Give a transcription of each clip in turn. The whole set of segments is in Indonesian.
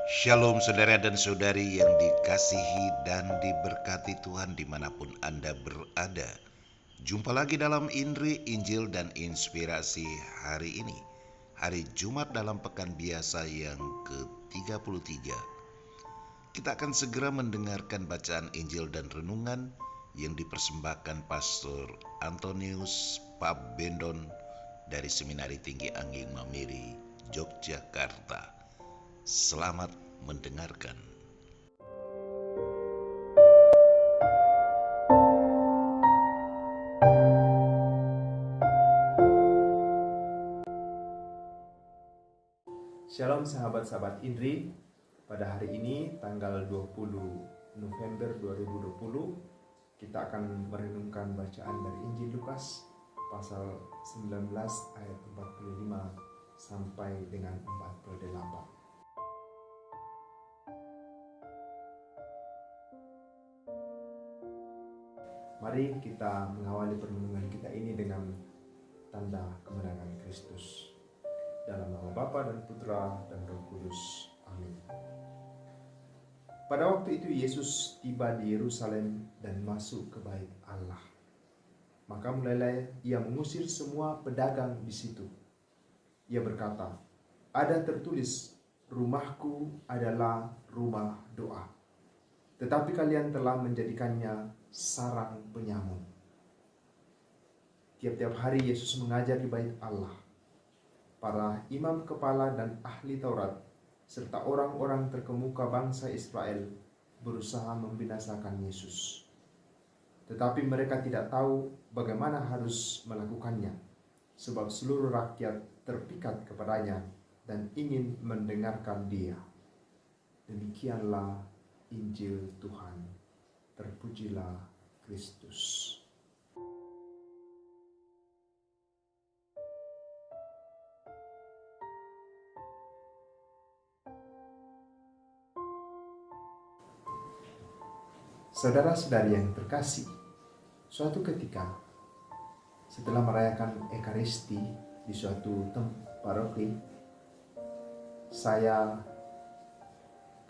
Shalom saudara dan saudari yang dikasihi dan diberkati Tuhan dimanapun Anda berada. Jumpa lagi dalam Indri, Injil dan Inspirasi hari ini. Hari Jumat dalam pekan biasa yang ke-33. Kita akan segera mendengarkan bacaan Injil dan renungan yang dipersembahkan Pastor Antonius Pabendon dari Seminari Tinggi Angging Mamiri, Yogyakarta. Selamat mendengarkan. Shalom sahabat-sahabat Indri. Pada hari ini tanggal 20 November 2020 kita akan merenungkan bacaan dari Injil Lukas pasal 19 ayat 45 sampai dengan 48. Mari kita mengawali permenungan kita ini dengan tanda kemenangan Kristus. Dalam nama Bapa dan Putra dan Roh Kudus. Amin. Pada waktu itu Yesus tiba di Yerusalem dan masuk ke Bait Allah. Maka mulailah ia mengusir semua pedagang di situ. Ia berkata, "Ada tertulis, rumahku adalah rumah doa. Tetapi kalian telah menjadikannya sarang penyamun." Tiap-tiap hari Yesus mengajar di Bait Allah. Para imam kepala dan ahli Taurat serta orang-orang terkemuka bangsa Israel berusaha membinasakan Yesus. Tetapi mereka tidak tahu bagaimana harus melakukannya, sebab seluruh rakyat terpikat kepadanya dan ingin mendengarkan Dia. Demikianlah Injil Tuhan. Terpujilah Kristus. Saudara-saudari yang terkasih, suatu ketika setelah merayakan Ekaristi di suatu paroki, saya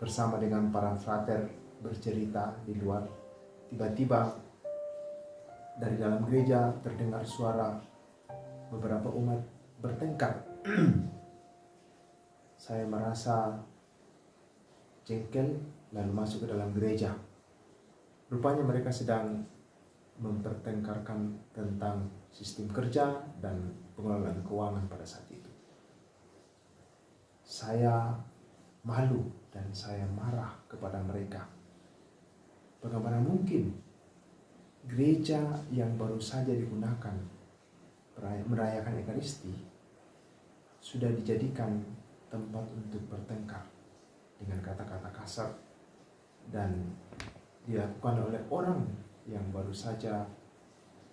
bersama dengan para frater bercerita di luar. Tiba-tiba dari dalam gereja terdengar suara beberapa umat bertengkar. Saya merasa jengkel lalu masuk ke dalam gereja. Rupanya mereka sedang mempertengkarkan tentang sistem kerja dan pengelolaan keuangan pada saat itu. Saya malu dan saya marah kepada mereka. Bagaimana mungkin gereja yang baru saja digunakan merayakan Ekaristi sudah dijadikan tempat untuk bertengkar dengan kata-kata kasar dan dilakukan oleh orang yang baru saja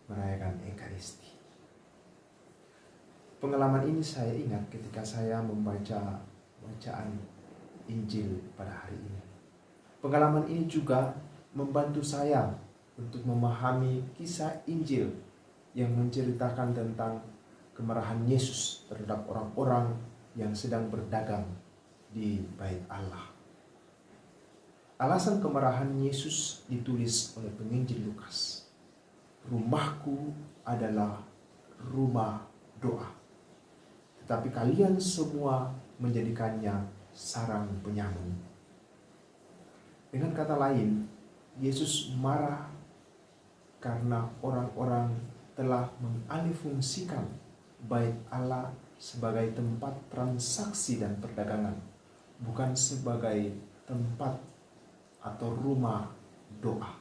merayakan Ekaristi. Pengalaman ini saya ingat ketika saya membaca bacaan Injil pada hari ini. Pengalaman ini juga membantu saya untuk memahami kisah Injil yang menceritakan tentang kemarahan Yesus terhadap orang-orang yang sedang berdagang di Bait Allah. Alasan kemarahan Yesus ditulis oleh penginjil Lukas. Rumahku adalah rumah doa, tetapi kalian semua menjadikannya sarang penyamun. Dengan kata lain, Yesus marah karena orang-orang telah mengalihfungsikan Bait Allah sebagai tempat transaksi dan perdagangan, bukan sebagai tempat atau rumah doa.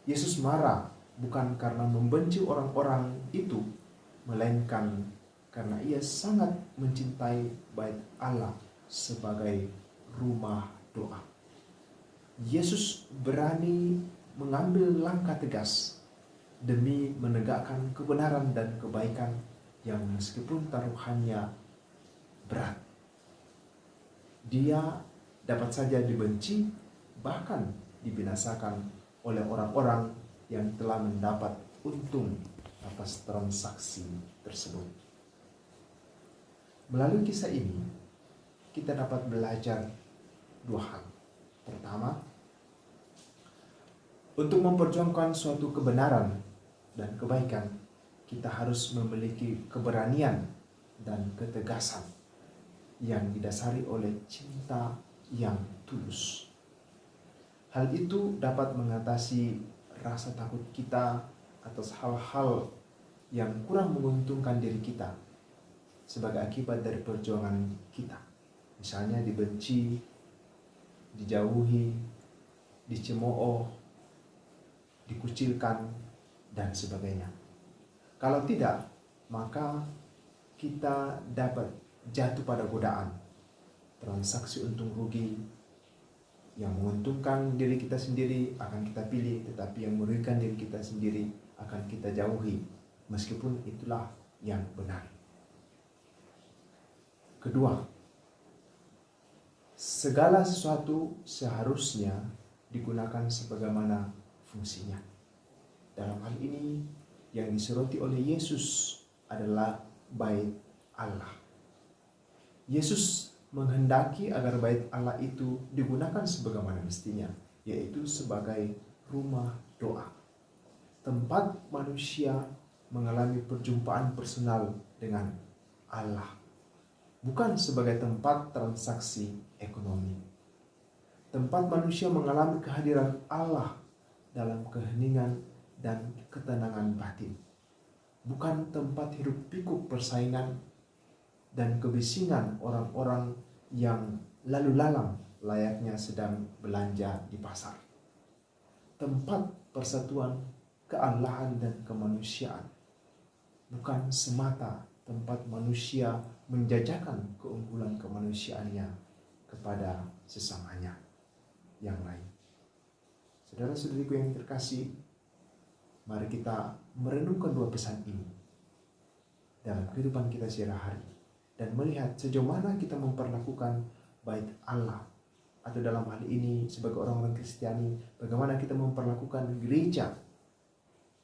Yesus marah bukan karena membenci orang-orang itu, melainkan karena ia sangat mencintai Bait Allah sebagai rumah doa. Yesus berani mengambil langkah tegas demi menegakkan kebenaran dan kebaikan yang meskipun taruhannya berat. Dia dapat saja dibenci, bahkan dibinasakan oleh orang-orang yang telah mendapat untung atas transaksi tersebut. Melalui kisah ini, kita dapat belajar dua hal. Pertama, untuk memperjuangkan suatu kebenaran dan kebaikan, kita harus memiliki keberanian dan ketegasan yang didasari oleh cinta yang tulus. Hal itu dapat mengatasi rasa takut kita atas hal-hal yang kurang menguntungkan diri kita sebagai akibat dari perjuangan kita. Misalnya dibenci, dijauhi, dicemooh, dikucilkan, dan sebagainya. Kalau tidak, maka kita dapat jatuh pada godaan transaksi untung rugi. Yang menguntungkan diri kita sendiri akan kita pilih, tetapi yang merugikan diri kita sendiri akan kita jauhi, meskipun itulah yang benar. Kedua, segala sesuatu seharusnya digunakan sebagaimana fungsinya. Dalam hal ini, yang disoroti oleh Yesus adalah bait Allah. Yesus menghendaki agar bait Allah itu digunakan sebagaimana mestinya, yaitu sebagai rumah doa, tempat manusia mengalami perjumpaan personal dengan Allah, bukan sebagai tempat transaksi ekonomi. Tempat manusia mengalami kehadiran Allah dalam keheningan dan ketenangan batin, bukan tempat hiruk pikuk persaingan dan kebisingan orang-orang yang lalu lalang layaknya sedang belanja di pasar. Tempat persatuan keallahan dan kemanusiaan, bukan semata tempat manusia menjajakan keunggulan kemanusiaannya kepada sesamanya yang lain. Saudara-saudariku yang terkasih, mari kita merenungkan dua pesan ini dalam kehidupan kita sehari-hari dan melihat sejauh mana kita memperlakukan bait Allah, atau dalam hal ini sebagai orang-orang Kristiani, bagaimana kita memperlakukan gereja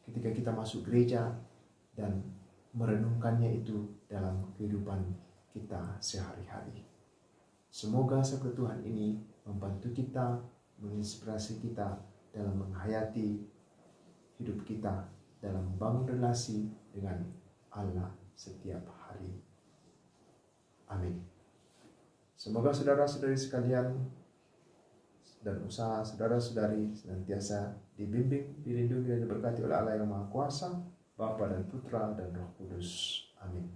ketika kita masuk gereja dan merenungkannya itu dalam kehidupan kita sehari-hari. Semoga sabda Tuhan ini membantu kita, menginspirasi kita dalam menghayati hidup kita, dalam membangun relasi dengan Allah setiap hari. Amin. Semoga saudara-saudari sekalian dan usaha saudara-saudari senantiasa dibimbing, dilindungi, dan diberkati oleh Allah yang Maha Kuasa, Bapa dan Putra dan Roh Kudus. Amin.